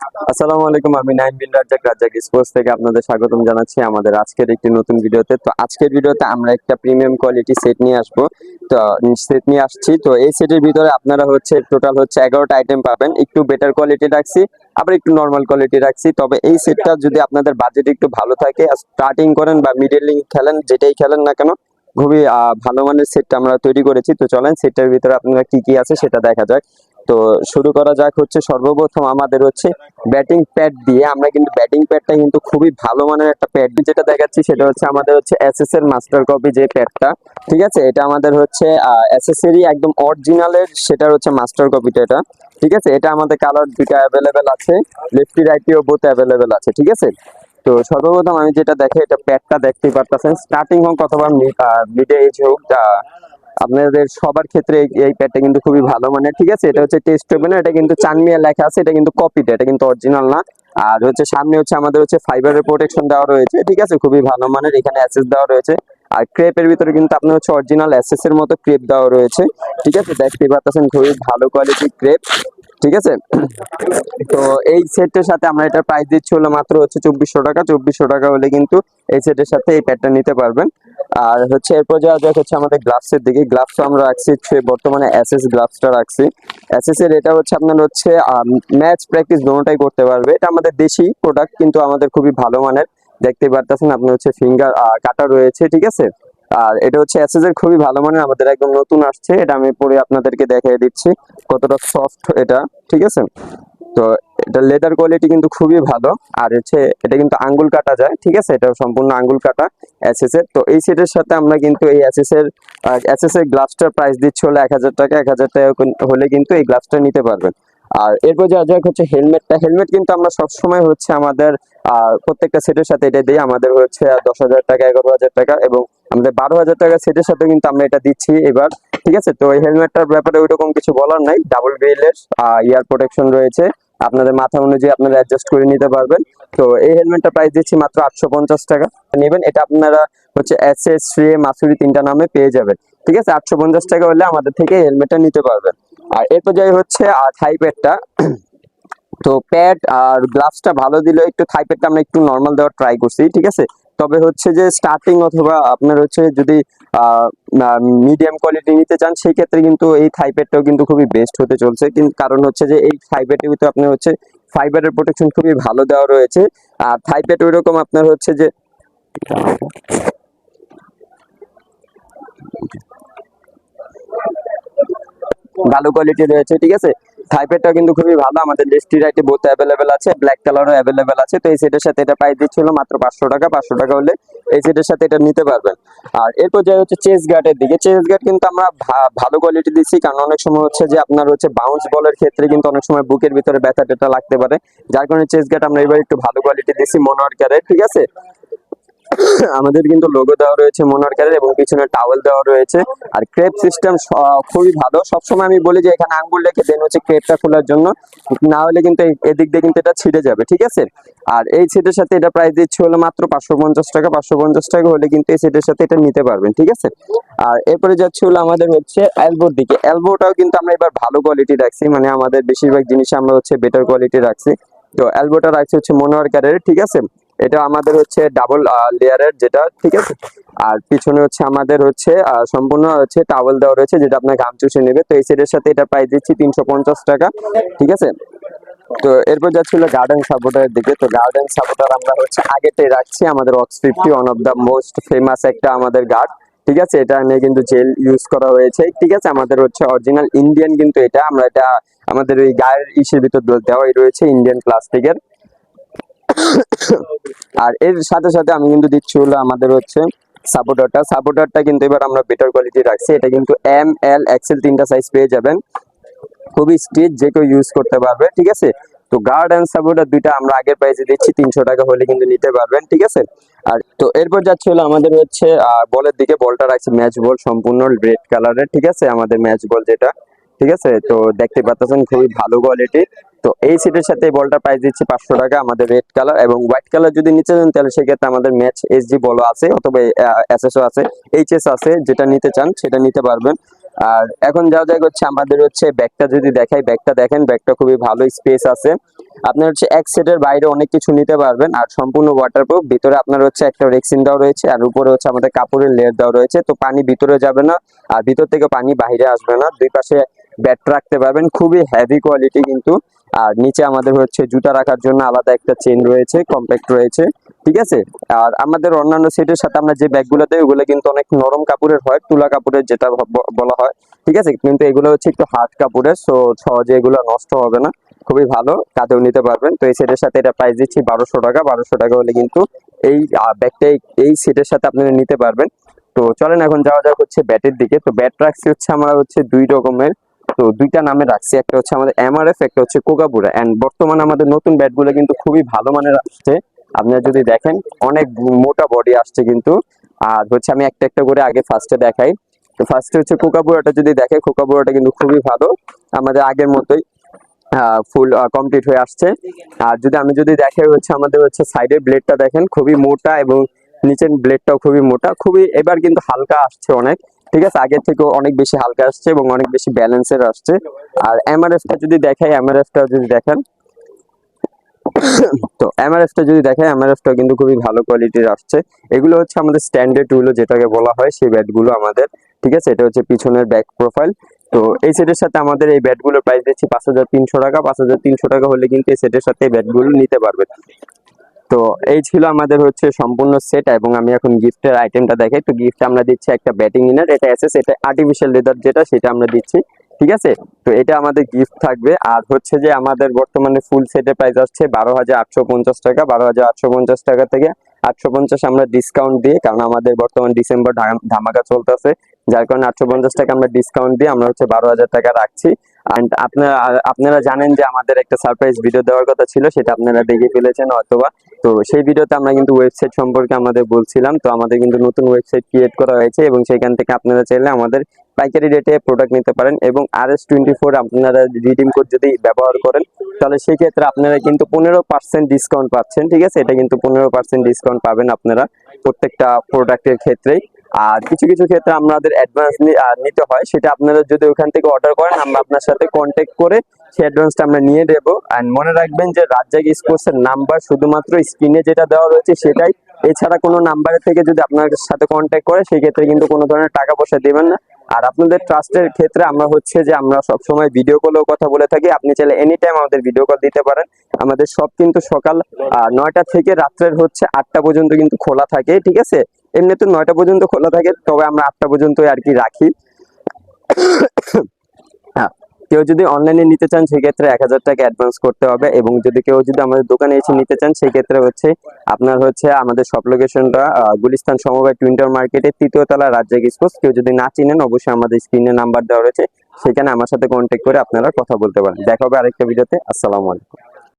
আসসালামু আলাইকুম, আমি নাইম বিন রাজ্জাক রাজ্জাক স্পোর্টস থেকে আপনাদের স্বাগতম জানাচ্ছি আমাদের আজকের একটি নতুন ভিডিওতে। তো আজকের ভিডিওতে আমরা একটা প্রিমিয়াম কোয়ালিটি সেট নিয়ে আসবো। তো সেট নিয়ে আসছি। তো এই সেটের ভিতরে আপনারা টোটাল 11টা আইটেম পাবেন। একটু বেটার কোয়ালিটি রাখছি, আবার একটু নর্মাল কোয়ালিটি রাখছি। তবে এই সেটটা যদি আপনাদের বাজেট একটু ভালো থাকে, স্টার্টিং করেন বা মিডলিং খেলেন, যেটাই খেলেন না কেন, খুবই ভালো মানের সেটটা আমরা তৈরি করেছি। তো চলেন সেটটার ভিতরে আপনারা কি কি আছে সেটা দেখা যাক। তো শুরু করা যাক। সর্বপ্রথম আমাদের ব্যাটিং প্যাড দিয়ে। আমরা কিন্তু ব্যাটিং প্যাডটা কিন্তু খুবই ভালো মানের একটা প্যাড যেটা দেখাচ্ছি, সেটা আমাদের এসএস এর মাস্টার কপি যে প্যাডটা। ঠিক আছে, এটা আমাদের এসএস এরই একদম অরিজিনালের, সেটার মাস্টার কপিটা এটা। ঠিক আছে, এটা আমাদের কালার দুইটা অ্যাভেলেবেল আছে, লেফটি রাইটিও বোথ অ্যাভেলেবেল আছে। ঠিক আছে, তো সর্বপ্রথম আমি যেটা দেখে, এটা প্যাডটা দেখতেই পারতেছেন, স্টার্টিং হোক অথবা মিড এজ হোক, আপনাদের সবার ক্ষেত্রে এই প্যাডটা কিন্তু খুবই ভালো মানের। ঠিক আছে, এটা টেস্ট হবে না, এটা কিন্তু চানমিয়া লেখা আছে, এটা কিন্তু কপিটা, এটা কিন্তু অরিজিনাল না। আর সামনে আমাদের ফাইবারের প্রোটেকশন দেওয়া রয়েছে। ঠিক আছে, খুবই ভালো মানের, এখানে অ্যাসেস দেওয়া রয়েছে। আর ক্রেপের ভিতরে কিন্তু আপনার অরিজিনাল অ্যাসেস এর মতো ক্রেপ দেওয়া রয়েছে। ঠিক আছে, দেখতেই পাচ্ছেন খুবই ভালো কোয়ালিটির ক্রেপ। ঠিক আছে, তো এই সেটের সাথে আমরা এটার প্রাইস দিচ্ছি হলো মাত্র 2400 টাকা। 2400 টাকা হলে কিন্তু এই সেটের সাথে এই প্যাডটা নিতে পারবেন। আর এরপর যাওয়া যাক আমাদের গ্লাভসের দিকে। গ্লাভস আমরা রাখছি বর্তমানে এসএস গ্লাভসটা রাখছি। এসএস এর এটা আপনার ম্যাচ প্র্যাকটিস দোনোটাই করতে পারবে। এটা আমাদের দেশি প্রোডাক্ট, কিন্তু আমাদের খুবই ভালো মানের। দেখতে পারতেছেন আপনি ফিঙ্গার কাটা রয়েছে। ঠিক আছে, আর এটা এসএস এর খুবই ভালো মানের, আমাদের একদম নতুন আসছে। এটা আমি পরে আপনাদেরকে দেখিয়ে দিচ্ছি কতটা সফট এটা। ঠিক আছে, তো এটা লেদার কোয়ালিটি কিন্তু খুবই ভালো। আর এটা কিন্তু আঙ্গুল কাটা যায়। ঠিক আছে, এটা সম্পূর্ণ আঙ্গুল কাটা এসএস এর। তো এই সেটের সাথে আমরা কিন্তু এই এসএস এর গ্লাভসটার প্রাইস দিচ্ছি হলো 1000 টাকা। 1000 টাকা হলে কিন্তু এই গ্লাভসটা নিতে পারবেন। আর এরপর যা যাক হেলমেটটা। হেলমেট কিন্তু আমরা সবসময় আমাদের প্রত্যেকটা সেটের সাথে এটা দিই। আমাদের 10,000 টাকা, 11,000 টাকা এবং আমাদের 12,000 টাকা সেটের সাথে কিন্তু আমরা এটা দিচ্ছি এবার। ঠিক আছে, তো এই হেলমেটটার ব্যাপারে ওইরকম কিছু বলার নাই। ডাবল গ্রিলের ইয়ার প্রোটেকশন রয়েছে, আপনাদের মাথা অনুযায়ী আপনারা অ্যাডজাস্ট করে নিতে পারবেন। তো এই হেলমেটটা প্রাইস দিচ্ছি মাত্র 850 টাকা। নেবেন এটা আপনারা এসএস, শ্রেয়, মাসুরি তিনটা নামে পেয়ে যাবেন। ঠিক আছে, 850 টাকা হলে আমাদের থেকে হেলমেটটা নিতে পারবেন। আর এরপর যাই থাই প্যাডটা। তো প্যাড আর গ্লাভসটা ভালো দিলে, একটু থাই প্যাডটা আমরা একটু নর্মাল দেওয়ার ট্রাই করছি। ঠিক আছে, তবে যে স্টার্টিং অথবা আপনার যদি মিডিয়াম কোয়ালিটি নিতে চান, সেই ক্ষেত্রে কিন্তু এই থাই প্যাডটাও কিন্তু খুবই বেস্ট হতে চলছে। কিন্তু কারণ যে এই থাই প্যাডের ভিতরে আপনার ফাইবারের প্রোটেকশন খুবই ভালো দেওয়া রয়েছে। আর থাই প্যাড ওই রকম আপনার যে ভালো কোয়ালিটি রয়েছে। ঠিক আছে, থাইপেডটা কিন্তু খুবই ভালো, আমাদের লেফটি রাইটে বোথ অ্যাভেলেবেল আছে, ব্ল্যাক কালারও অ্যাভেলেবেল আছে। তো এই সেটের সাথে এটা প্রাইস দিচ্ছিল মাত্র 500 টাকা। 500 টাকা হলে এই সেটের সাথে এটা নিতে পারবেন। আর এরপর যাই চেস গার্ডের দিকে। চেস গার্ড কিন্তু আমরা ভালো কোয়ালিটি দিচ্ছি, কারণ অনেক সময় যে আপনার বাউন্স বলের ক্ষেত্রে কিন্তু অনেক সময় বুকের ভিতরে ব্যথা টেথা লাগতে পারে, যার কারণে চেস গার্ড আমরা এবার একটু ভালো কোয়ালিটি দিচ্ছি মনোয়ারকারের। ঠিক আছে, আমাদের কিন্তু লোগো দেওয়া রয়েছে মনোয়ারকারের এবং পিছনে টাওয়েল দেওয়া রয়েছে। আর ক্রেপ সিস্টেম খুবই ভালো। সবসময় আমি বলি যে এখানে আঙ্গুল রেখে দেন ক্রেপটা খোলার জন্য, না হলে কিন্তু এদিক দিয়ে কিন্তু এটা ছিঁড়ে যাবে। ঠিক আছে, আর এই সেটের সাথে এটা প্রাইস দিচ্ছি হলো মাত্র 550 টাকা। 550 টাকা হলে কিন্তু এই সেটের সাথে এটা নিতে পারবেন। ঠিক আছে, আর এরপরে যাচ্ছে হলো আমাদের এলবোর দিকে। এলবোটাও কিন্তু আমরা এবার ভালো কোয়ালিটি রাখছি, মানে আমাদের বেশিরভাগ জিনিস আমরা বেটার কোয়ালিটি রাখছি। তো এলবোটা রাখছি মনোয়ারকারের। ঠিক আছে, এটা আমাদের ডাবল লেয়ারের যেটা। ঠিক আছে, আর পিছনে আমাদের সম্পূর্ণ টাওয়েল দেওয়া রয়েছে, যেটা আপনার ঘাম চুষে নেবে। তো এই সেটের সাথে এটা প্রাইস দিচ্ছি 350 টাকা। ঠিক আছে, তো এরপর যাচ্ছিল গার্ডেন সাপোর্টারের দিকে। তো গার্ডেন সাপোর্টার আমরা আগেতে রাখছি আমাদের অক্স 50, one of the most famous একটা আমাদের গার্ড। ঠিক আছে, এটা নিয়ে কিন্তু জেল ইউজ করা হয়েছে। ঠিক আছে, আমাদের অরিজিনাল ইন্ডিয়ান, কিন্তু আমরা এটা আমাদের ওই গায়ের ইসের ভিতর দেওয়াই রয়েছে ইন্ডিয়ান প্লাস্টিকের। আর এর সাথে সাথে আমি কিন্তু দিচ্ছি হলো আমাদের সাপোর্টারটা কিন্তু এবার আমরা বেটার কোয়ালিটি রাখছি। এটা কিন্তু এম, এল, এক্সেল তিনটা সাইজ পেয়ে যাবেন, খুবই স্টিচ, যে কেউ ইউজ করতে পারবে। ঠিক আছে, তো গার্ড এন্ড সাপোর্টার দুইটা আমরা আগের প্রাইসে দিচ্ছি 300 টাকা হলে কিন্তু নিতে পারবেন। ঠিক আছে, আর তো এরপর যাচ্ছে হলো আমাদের বলের দিকে। বলটা রাখছি ম্যাচ বল, সম্পূর্ণ রেড কালারের। ঠিক আছে, আমাদের ম্যাচ বল যেটা। ঠিক আছে, তো দেখতে পাচ্ছেন খুবই ভালো কোয়ালিটি। তো এই সেটের সাথে এই বলটা প্রাইস দিচ্ছি 500 টাকা। আমাদের রেড কালার এবং হোয়াইট কালার যদি নিতে চান, তাহলে সেক্ষেত্রে আমাদের ম্যাচ এসজি বলও আছে, অথবা এসএসও আছে, এইচএস আছে, যেটা নিতে চান সেটা নিতে পারবেন। আর এখন যা আমাদের ব্যাগটা যদি দেখাই, ব্যাগটা দেখেন, ব্যাগটা খুবই ভালো স্পেস আছে। আপনার হচ্ছে এক সেটের বাইরে অনেক কিছু নিতে পারবেন, আর সম্পূর্ণ ওয়াটারপ্রুফ। ভিতরে আপনার হচ্ছে একটা রেক্সিন দেওয়া রয়েছে, আর উপরে হচ্ছে আমাদের কাপড়ের লেয়ার দেওয়া রয়েছে, তো পানি ভিতরে যাবে না আর ভিতর থেকে পানি বাইরে আসবে না। দুই পাশে ব্যাট রাখতে পারবেন, খুবই হেভি কোয়ালিটি কিন্তু। আর নিচে আমাদের হচ্ছে জুতা রাখার জন্য আলাদা একটা চেন রয়েছে, কম্প্যাক্ট রয়েছে, ঠিক আছে। আর আমাদের অন্যান্য সেটের সাথে আমরা যে ব্যাগগুলো দেই ওগুলো কিন্তু অনেক নরম কাপড়ের হয়, তুলা কাপড়ের যেটা বলা হয়, ঠিক আছে। কিন্তু এগুলো হচ্ছে একটু হার্ড কাপড়ের, সো সহজে এগুলো নষ্ট হবে না, খুবই ভালো, কাঁধেও নিতে পারবেন। তো এই সেটের সাথে এটা প্রাইস দিচ্ছি 1200 টাকা। 1200 টাকা হলে কিন্তু এই ব্যাগটা এই সেটের সাথে আপনারা নিতে পারবেন। তো চলেন এখন যাওয়া যাক হচ্ছে ব্যাটের দিকে। তো ব্যাট রাখছি হচ্ছে আমরা হচ্ছে দুই রকমের, তো দুইটা নামে রাখছি, একটা হচ্ছে আমাদের এমআরএফ, একটা হচ্ছে কোকাপুরা। এন্ড বর্তমানে আমাদের নতুন ব্যাটগুলো কিন্তু খুবই ভালো মানের আসছে, আপনারা যদি দেখেন অনেক মোটা বডি আসছে কিন্তু। আর হচ্ছে আমি একটা একটা করে আগে ফার্স্টে দেখাই। তো ফার্স্টে হচ্ছে কোকাপুরাটা যদি দেখে, কোকাপুরাটা কিন্তু খুবই ভালো, আমাদের আগের মতোই ফুল কমপ্লিট হয়ে আসছে। আর যদি দেখে হচ্ছে আমাদের হচ্ছে সাইডের ব্লেডটা দেখেন খুবই মোটা, এবং নিচের ব্লেডটাও খুবই মোটা, খুবই এবার কিন্তু হালকা আসছে অনেক, ঠিক আছে। আগের থেকেও অনেক বেশি হালকা আসছে এবং অনেক বেশি ব্যালেন্সের আসছে। আর এমআরএফটা যদি দেখাই, এমআরএফটা যদি দেখেন, তো এমআরএফটা যদি দেখেন, এমআরএফটা কিন্তু খুবই ভালো কোয়ালিটির আসছে। এগুলো হচ্ছে আমাদের স্ট্যান্ডার্ড টুলও যেটাকে বলা হয়, সেই ব্যাটগুলো আমাদের, ঠিক আছে। এটা হচ্ছে পিছনের ব্যাক প্রোফাইল। তো এই সেটের সাথে আমাদের এই ব্যাটগুলোর প্রাইস দিচ্ছি 5300 টাকা। 5300 টাকা হলে কিন্তু এই সেটের সাথে এই ব্যাটগুলো নিতে পারবেন। তো এই ছিল আমাদের হচ্ছে সম্পূর্ণ সেট, এবং আমি এখন গিফটের আইটেমটা দেখাই। তো গিফট আমরা দিচ্ছি একটা ব্যাটিং ইনার, এটা এসএস, এটা আর্টিফিশিয়াল লেদার যেটা, সেটা আমরা দিচ্ছি, ঠিক আছে। তো এটা আমাদের গিফট থাকবে। আর হচ্ছে যে আমাদের বর্তমানে ফুল সেটের প্রাইস আসছে 12,850 টাকা। 12,850 টাকা থেকে 850 আমরা ডিসকাউন্ট দিয়ে, কারণ আমাদের বর্তমান ডিসেম্বর ধামাকা চলতেছে, যার কারণে 850 টাকা আমরা ডিসকাউন্ট দিয়ে আমরা হচ্ছে 12,000 টাকা রাখছি। এন্ড আপনারা জানেন যে আমাদের একটা সারপ্রাইজ ভিডিও দেওয়ার কথা ছিল, সেটা আপনারা দেখে ফেলেছেন হয়তোবা। তো সেই ভিডিওতে আমরা কিন্তু ওয়েবসাইট সম্পর্কে আমাদের বলছিলাম, তো আমাদের কিন্তু নতুন ওয়েবসাইট ক্রিয়েট করা হয়েছে, এবং সেখান থেকে আপনারা চাইলে আমাদের পাইকারি রেটে প্রোডাক্ট নিতে পারেন। এবং RS24 আপনারা রিডিম কোড যদি ব্যবহার করেন, তাহলে সেই ক্ষেত্রে আপনারা কিন্তু 15% ডিসকাউন্ট পাচ্ছেন, ঠিক আছে। এটা কিন্তু 15% ডিসকাউন্ট পাবেন আপনারা প্রত্যেকটা প্রোডাক্টের ক্ষেত্রেই। আর কিছু কিছু ক্ষেত্রে আমাদের অ্যাডভান্স নিতে হয়, সেটা আপনারা যদি ওখান থেকে অর্ডার করেন, আমরা আপনার সাথে কন্ট্যাক্ট করে সেই অ্যাডভান্সটা আমরা নিয়ে দেবো। অ্যান্ড মনে রাখবেন যে রাজ্জাক স্পোর্টস এর নাম্বার শুধুমাত্র স্ক্রিনে যেটা দেওয়া রয়েছে সেটাই, এছাড়া কোনো নাম্বারের থেকে যদি আপনার সাথে কন্ট্যাক্ট করে সেই ক্ষেত্রে কিন্তু কোনো ধরনের টাকা পয়সা দেবেন না। আর আপনাদের ট্রাস্টের ক্ষেত্রে আমরা হচ্ছে যে আমরা সবসময় ভিডিও কলেও কথা বলে থাকি, আপনি চাইলে এনি টাইম আমাদের ভিডিও কল দিতে পারেন। আমাদের সব কিন্তু সকাল 9টা থেকে রাত্রের হচ্ছে 8টা পর্যন্ত কিন্তু খোলা থাকে, ঠিক আছে। এমনি তো 9টা পর্যন্ত খোলা থাকে, তবে আমরা 8টা পর্যন্ত আর কি রাখি। হ্যাঁ, কেউ যদি অনলাইনে নিতে চান সেক্ষেত্রে 1000 টাকা অ্যাডভান্স করতে হবে, এবং কেউ যদি আমাদের দোকানে এসে নিতে চান সেক্ষেত্রে হচ্ছে আপনার হচ্ছে আমাদের সব লোকেশনটা গুলিস্তান সমবায় টুইন্টার মার্কেটের 3য় তলা রাজ্জাক স্পোর্টস। কেউ যদি না চিনেন অবশ্যই আমাদের স্ক্রিনে নাম্বার দেওয়া রয়েছে, সেখানে আমার সাথে কন্ট্যাক্ট করে আপনারা কথা বলতে পারেন। দেখা হবে আরেকটা ভিডিওতে। আসসালামু আলাইকুম।